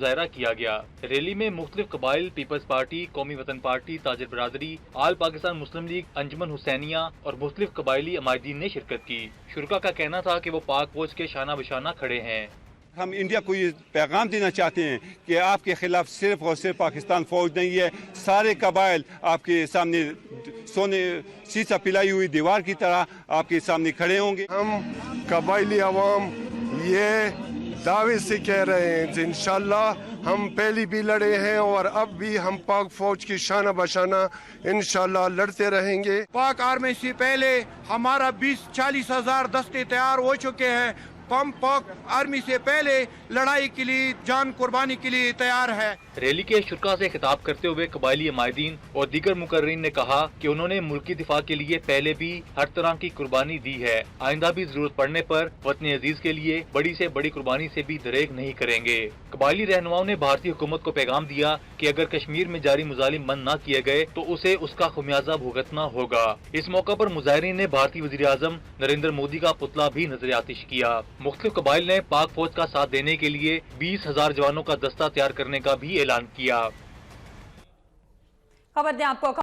مظاہرہ کیا گیا۔ ریلی میں مختلف قبائل، پیپلز پارٹی، قومی وطن پارٹی، تاجر برادری، آل پاکستان مسلم لیگ، انجمن حسینیہ اور مختلف قبائلی عمائدین نے شرکت کی۔ شرکاء کا کہنا تھا کہ وہ پاک فوج کے شانہ بشانہ کھڑے ہیں۔ ہم انڈیا کو یہ پیغام دینا چاہتے ہیں کہ آپ کے خلاف صرف اور صرف پاکستان فوج نہیں ہے، سارے قبائل آپ کے سامنے سونے سیسا پلائی ہوئی دیوار کی طرح آپ کے سامنے کھڑے ہوں گے۔ ہم قبائلی عوام یہ دعوے سے کہہ رہے ہیں کہ انشاءاللہ ہم پہلی بھی لڑے ہیں اور اب بھی ہم پاک فوج کی شانہ بشانہ انشاءاللہ لڑتے رہیں گے۔ پاک آرمی سے پہلے ہمارا 20-40 ہزار دستے تیار ہو چکے ہیں۔ ہم پاک آرمی سے پہلے لڑائی کے لیے جان قربانی کے لیے تیار ہے۔ ریلی کے شرکاء سے خطاب کرتے ہوئے قبائلی عمائدین اور دیگر مقررین نے کہا کہ انہوں نے ملکی دفاع کے لیے پہلے بھی ہر طرح کی قربانی دی ہے، آئندہ بھی ضرورت پڑنے پر وطن عزیز کے لیے بڑی سے بڑی قربانی سے بھی دریغ نہیں کریں گے۔ قبائلی رہنماؤں نے بھارتی حکومت کو پیغام دیا کہ اگر کشمیر میں جاری مظالم بند نہ کیے گئے تو اسے اس کا خمیازہ بھگتنا ہوگا۔ اس موقع پر مظاہرین نے بھارتی وزیر اعظم نریندر مودی کا پتلا بھی نظر آتش کیا۔ مختلف قبائل نے پاک فوج کا ساتھ دینے کے لیے 20,000 جوانوں کا دستہ تیار کرنے کا بھی اعلان کیا۔ خبر دیں آپ کو